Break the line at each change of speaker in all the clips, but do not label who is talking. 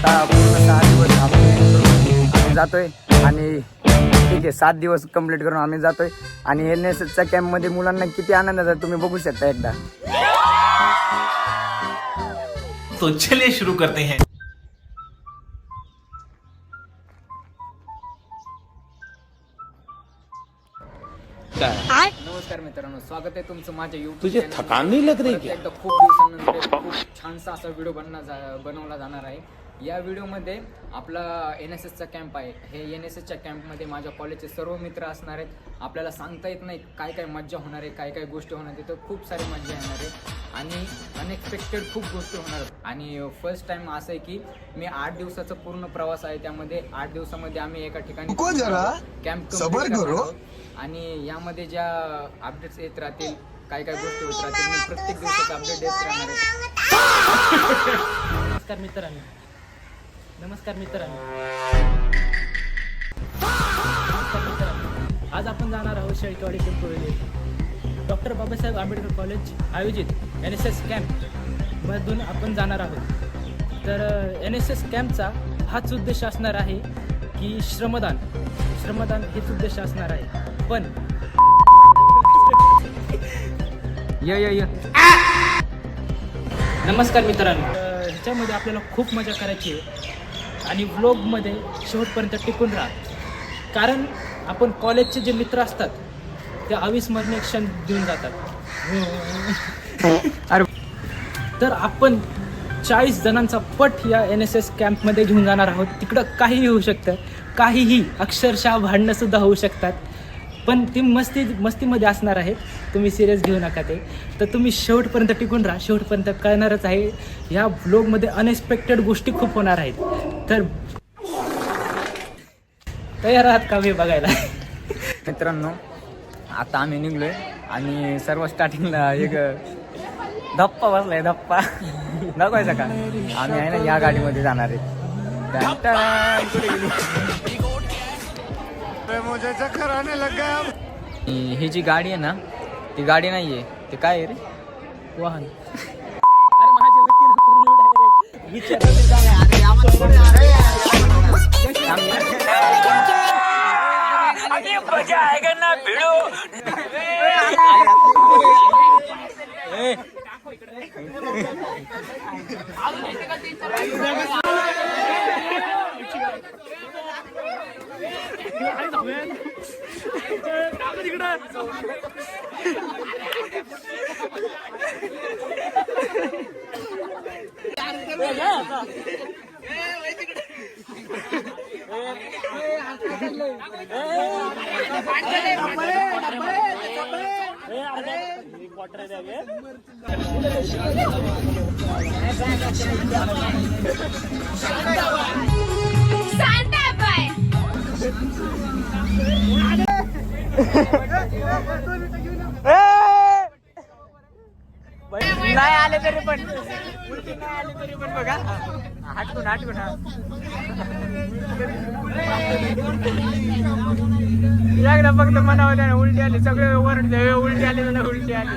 आता पूर्ण 6 दिवस आम्ही जातोय आणि ठीक आहे 7 दिवस कंप्लीट करून आम्ही जातोय आणि NSSच्या कॅम्पमध्ये मुलांना किती आनंद आहे तुम्ही बघू शकता एकदा.
तो चलिए शुरू करते हैं.
नमस्कार मित्रांनो, स्वागत आहे तुमचं माझ्या YouTube
तुझे
चॅनलवर.
थकान नहीं लग रही क्या?
एकदा खूप दिवसांनंतर खूप छानसा असा व्हिडिओ बनवला जाणार आहे. या व्हिडिओमध्ये आपला NSSचा कॅम्प आहे. हे NSSच्या कॅम्पमध्ये माझ्या कॉलेजचे सर्व मित्र असणार आहेत. आपल्याला सांगता येत नाही काय काय मज्जा होणार आहे, काय काय गोष्टी होणार आहे. तिथं खूप सारी मज्जा येणार आहे आणि अनएक्सपेक्टेड खूप गोष्टी होणार आहेत. आणि फर्स्ट टाइम असं आहे की मी 8 दिवसाचा पूर्ण प्रवास आहे. त्यामध्ये 8 दिवसामध्ये आम्ही एका ठिकाणी कॅम्प आणि यामध्ये ज्या अपडेट्स येत राहतील, काय काय गोष्टी होत राहतील, मी प्रत्येक दिवसाचा अपडेट देत राहणार आहे.
नमस्कार मित्रांनो, आज आपण जाणार आहोत शेळकेवाडी पिंपळी डॉक्टर बाबासाहेब आंबेडकर कॉलेज आयोजित NSS कॅम्प मधून आपण जाणार आहोत. तर NSS कॅम्पचा हाच उद्देश असणार आहे की श्रमदान हेच उद्देश असणार आहे. पण नमस्कार मित्रांनो, ह्याच्यामध्ये आपल्याला खूप मजा करायची आहे आणि व्लॉगमध्ये शेवटपर्यंत टिकून राहा, कारण आपण कॉलेजचे जे मित्र असतात ते अविस्मरणीय क्षण देऊन जातात. तर आपण 40 जणांचा पट या NSS कॅम्पमध्ये घेऊन जाणार आहोत. तिकडं काहीही होऊ शकतं, काहीही, अक्षरशः भांडणं सुद्धा होऊ शकतात, पण ती मस्तीमध्ये असणार आहेत. तुम्ही सिरियस घेऊ नका ते. तर तुम्ही शेवटपर्यंत टिकून राहा, शेवटपर्यंत कळणारच आहे. ह्या व्लॉगमध्ये अनएक्सपेक्टेड गोष्टी खूप होणार आहेत. तर तयार आहात का हे बघायला?
मित्रांनो, आता आम्ही निघलोय आणि सर्व स्टार्टिंगला एक धप्पा बसलाय. धप्पा दाखवायचा का? आम्ही आहे ना या गाडीमध्ये जाणार आहे. कुठे गेली? ही जी गाडी आहे ना, ती गाडी नाहीये, ते काय आहे रे?
वाहन. अरे माझ्या
नाही आले तरी पण उलटी नाही आले तरी पण बघा, हटकून एकदा फक्त म्हणावं त्याला उलटी आली, सगळे वरडते उलटी आली ना, उलटी आली.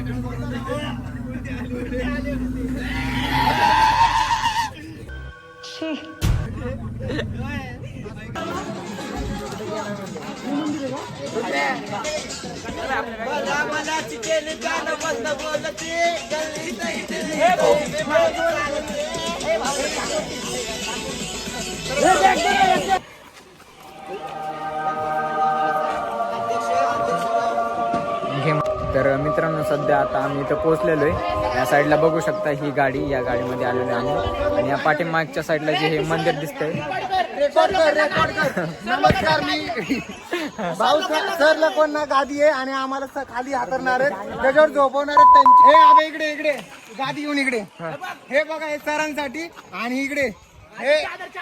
तर मित्रांनो, सध्या आता आम्ही इथं पोहोचलेलो आहे. या साईडला बघू शकता ही गाडी, या गाडीमध्ये आलेलो आम्ही आणि या पाठीमागच्या साईडला जे हे मंदिर दिसतंय.
नमस्कार, मी भाऊसाहेब सरला कोण ना गादी आहे आणि आम्हाला खाली हातरणार आहेत, त्याच्यावर झोपवणार आहेत त्यांचे. हे आबे इकडे गादी घेऊन इकडे. हे बघा, हे सरांसाठी आणि इकडे हे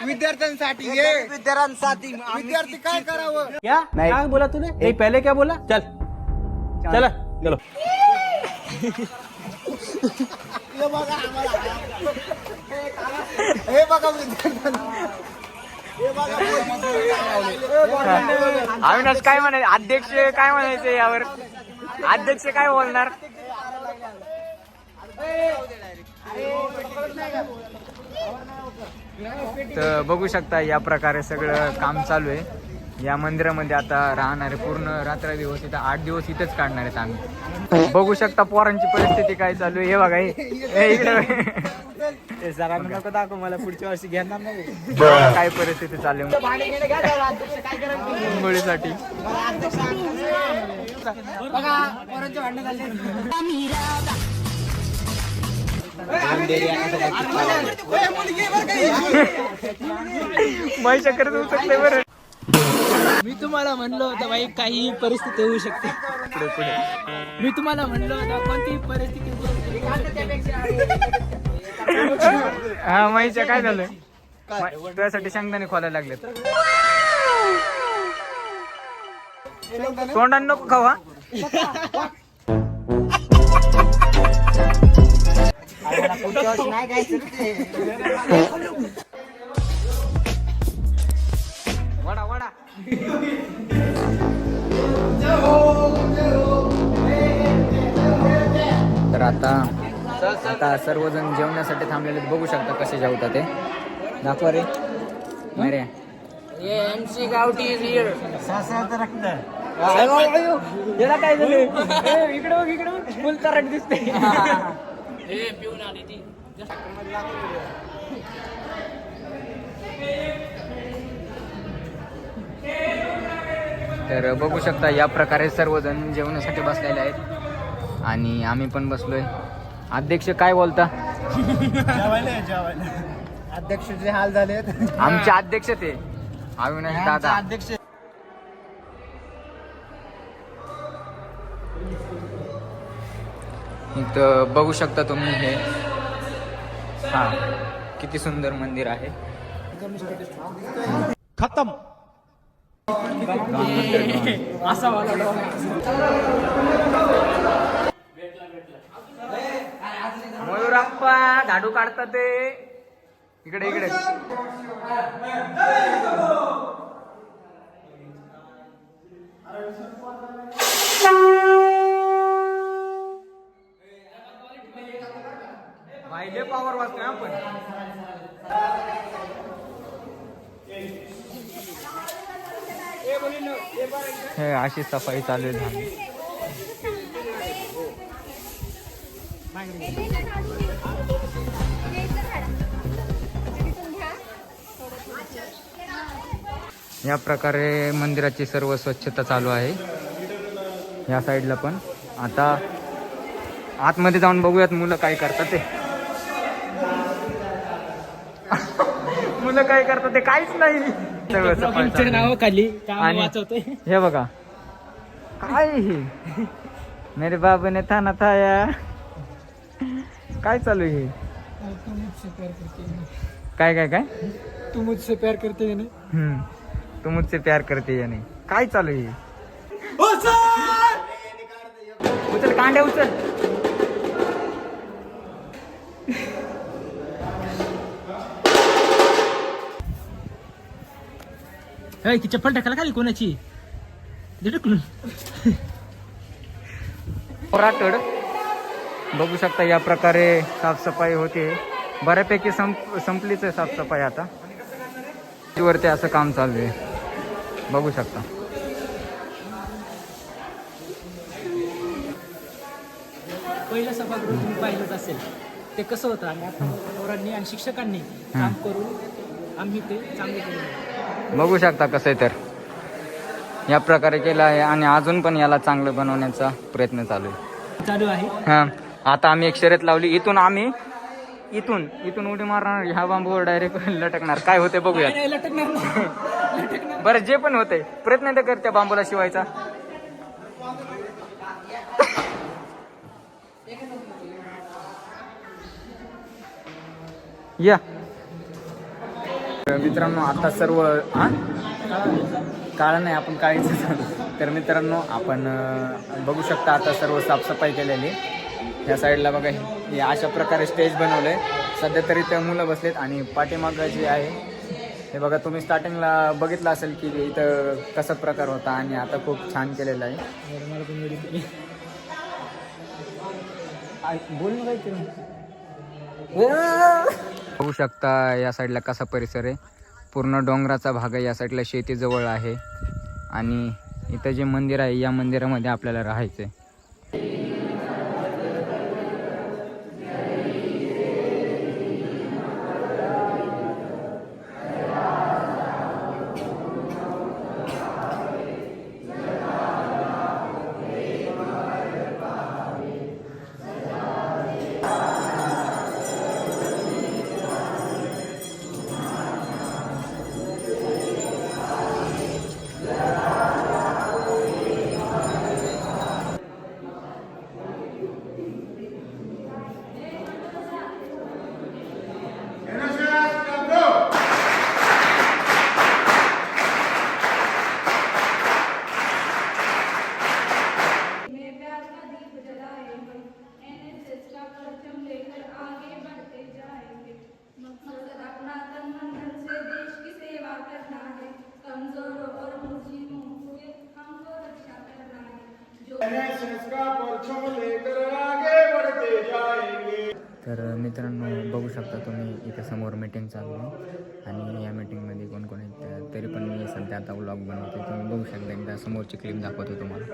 विद्यार्थ्यांसाठी. हे विद्यार्थी काय करावं?
क्या क्या बोला तूने? नहीं, पहले क्या बोला? चल चला चलो.
हे बघा विद्यार्थ्यांना,
अविनाश काय म्हणायचे? अध्यक्ष काय म्हणायचे यावर? अध्यक्ष काय बोलणार? तर बघू शकता या प्रकारे सगळं काम चालू आहे. या मंदिरामध्ये आता राहणारे पूर्ण रात्र दिवस इथं 8 दिवस इथेच काढणार आहेत आम्ही. बघू शकता पोरांची परिस्थिती काय चालू आहे. हे बघा हे इकडे
सरांना नको दाखव, मला पुढच्या वर्षी घेणार नाही.
काय परिस्थिती चालू आहे मुलीसाठी. माहिती करत होऊ शकते बरं.
मी तुम्हाला म्हणलं होतं बाई काही परिस्थिती होऊ शकते. मी तुम्हाला म्हणलं होतं कोणतीही परिस्थिती
हा माहिती काय झालं तुझ्यासाठी शेंगदाणे खोलायला लागलेत. तोंडाने नको खावा. वडा वडा. तर आता सर्वजण जेवण्यासाठी थांबलेले आहेत. बघू शकता कसे जेवतात ते. दाखवा रे मेरे.
MC गावठी इज हिअर.
याला काय झालं इकडे बघ इकडे बघ फुल तरट दिसते.
पिऊन आली ती.
तर बघू शकता या प्रकारे सर्वजण जेवणासाठी बसलेले आहेत आणि आम्ही पण बसलोय. अध्यक्ष काय बोलता?
अध्यक्षाचे हाल झालेत.
आमचे अध्यक्ष ते अविनाश दादा.
अध्यक्ष
इथं बघू शकता तुम्ही हे. हा किती सुंदर मंदिर आहे.
खतम.
असा वाला
मयूरप्पा झाडू काढतात ते. इकडे इकडे पाहिले पॉवर वाचतोय आपण. हे अशी सफाई चालू आहे. या प्रकारे मंदिराची सर्व स्वच्छता चालू आहे. या साईडला पण. आता आतमध्ये जाऊन बघूयात मुलं काय करतात ते. मुलं काय करतात ते काहीच नाही. सगळं सफाई चालू आहे.
नाव खाली काम
आणि
वाचवतोय.
हे बघा काय हे मेरे बाबू ने थाना थाया. काय चालू आहे हे? काय काय काय
तू मुझसे प्यार करते नहीं.
तू मुझसे प्यार करते या नाही. काय चालू आहे? उचल कांड्या उचल.
ती चप्पल टाकायला खाली कोणाची ढकलून.
राठोड बघू शकता या प्रकारे साफसफाई होते. बऱ्यापैकी संपलीच आहे साफसफाई. आता वरती असं काम चालू आहे बघू शकता.
पहिलं सभागृह तुम्ही पाहिलंच असेल ते कसं होतं आणि आता पोरांनी आणि शिक्षकांनी काम करून आम्ही ते चांगले केलं.
बघू शकता कसं आहे. तर या प्रकारे केलं आहे आणि अजून पण याला चांगलं बनवण्याचा प्रयत्न चालू
आहे.
हां आता आम्ही एक शर्यत लावली. इथून उडी मारणार. ह्या बांबूवर डायरेक्ट लटकणार. काय होते बघूया. बरं जे पण होते प्रयत्न तर कर त्या बांबूला शिवायचा. या मित्रांनो आता सर्व काळं नाही आपण काळीच. तर मित्रांनो आपण बघू शकता आता सर्व साफसफाई केलेली. या साईडला बघा हे अशा प्रकारे स्टेज बनवलं आहे. सध्या तरी त्या मुलं बसलेत आणि पाठीमागं जे आहे हे बघा तुम्ही स्टार्टिंगला बघितलं असेल की इथं कसा प्रकार होता आणि आता खूप छान केलेलं आहे. बोल ना काहीतरी. बघू शकता या साईडला कसा परिसर आहे. पूर्ण डोंगराचा भाग आहे. या साईडला शेती जवळ आहे आणि इथं जे मंदिर आहे या मंदिरामध्ये आपल्याला राहायचं आहे. तर मित्रांनो बघू शकता तुम्ही इथे समोर मीटिंग चालू आहे आणि या मीटिंगमध्ये कोण कोण आहेत तरी पण मी सध्या आता व्लॉग बनवते. तुम्ही बघू शकता एकदा समोरची क्लिप दाखवतो तुम्हाला.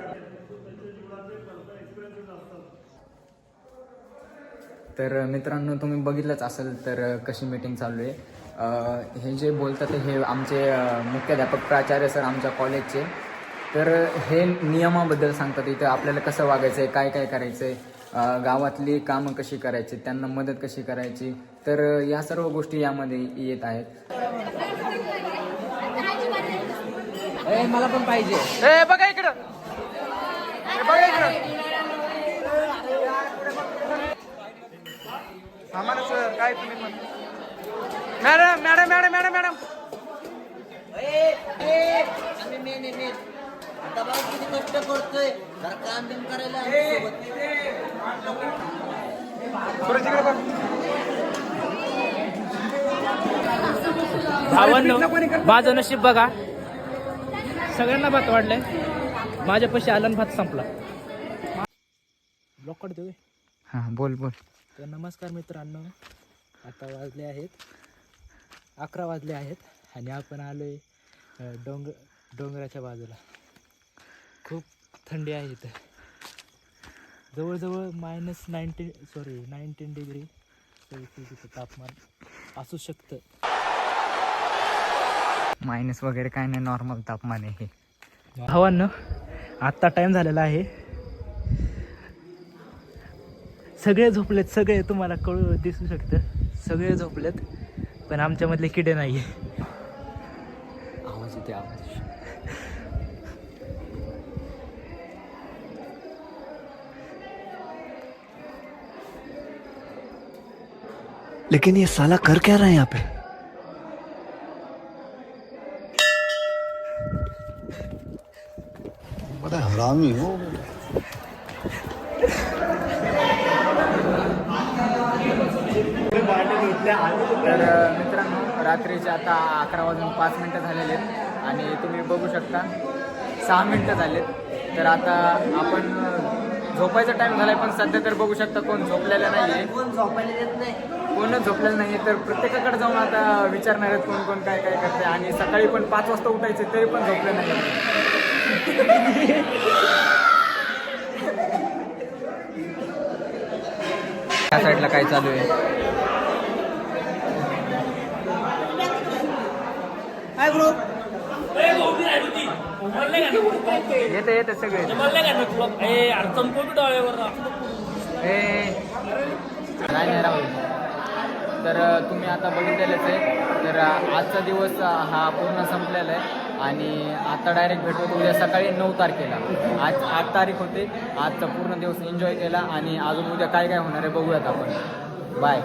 तर मित्रांनो तुम्ही बघितलंच असेल तर कशी मीटिंग चालू आहे. हे जे बोलतात हे आमचे मुख्याध्यापक प्राचार्य सर आमच्या कॉलेजचे. तर हे नियमाबद्दल सांगतात इथं आपल्याला कसं वागायचं आहे, काय काय करायचं आहे, गावातली कामं कशी करायची, त्यांना मदत कशी करायची. तर या सर्व गोष्टी यामध्ये येत आहेत.
मला पण पाहिजे.
बघा इकडं, बघा इकडं. आम्हाला सर काय तुम्ही म्हण madam madam madam madam madam
आता बघा किती कष्ट करतोय जरा काम बिम करायला
भावांनो माझं नशीब बघा, सगळ्यांना भात वाढलंय, माझ्यापाशी आलन भात संपला. ब्लॉक काढतोय.
हां बोल बोल.
तर नमस्कार मित्रांनो, आता वाजले आहेत 11 वाजले आहेत आणि आपण आलोय डोंगराच्या बाजूला. खूप थंडी आहे इथं, जवळजवळ -19 डिग्री सेल्सिअस इथं तापमान असू शकतं.
मायनस वगैरे काय नाही, नॉर्मल तापमान आहे हे.
भावांनो आत्ता टाईम झालेला आहे, सगळे झोपलेत, सगळे तुम्हाला दिसू शकतं, सगळे झोपलेत पण आमच्यामधले किडे नाही आहे.
आवाज येते आवाज.
लेकिन ये साला कर क्या रहा है यहाँ पे? बड़ा हरामी हो.
तर मित्रांनो रात्रीचे आता 11 वाजून 5 मिनटं झालेले आहेत आणि तुम्ही बघू शकता 6 मिनटं झालेत. तर आता आपण झोपायचा टाईम झालाय पण सध्या तर बघू शकता कोण झोपलेलं नाही आहे,
कोण झोपायला देत नाही.
कोणच झोपलेलं नाही आहे. तर प्रत्येकाकडे जाऊन आता विचारणार आहेत कोण कोण काय काय करते आणि सकाळी पण 5 वाजता उठायचे तरी पण झोपले नाही. त्या साईडला काय चालू आहे? येते येते सगळे नाही राहू. तर तुम्ही आता बघितलेलंच आहे. तर आजचा दिवस हा पूर्ण संपलेला आहे आणि आता डायरेक्ट भेटू उद्या सकाळी 9 तारखेला. आज 8 तारीख होते. आजचा पूर्ण दिवस एन्जॉय केला आणि अजून उद्या काय काय होणार आहे बघूयात आपण. बाय.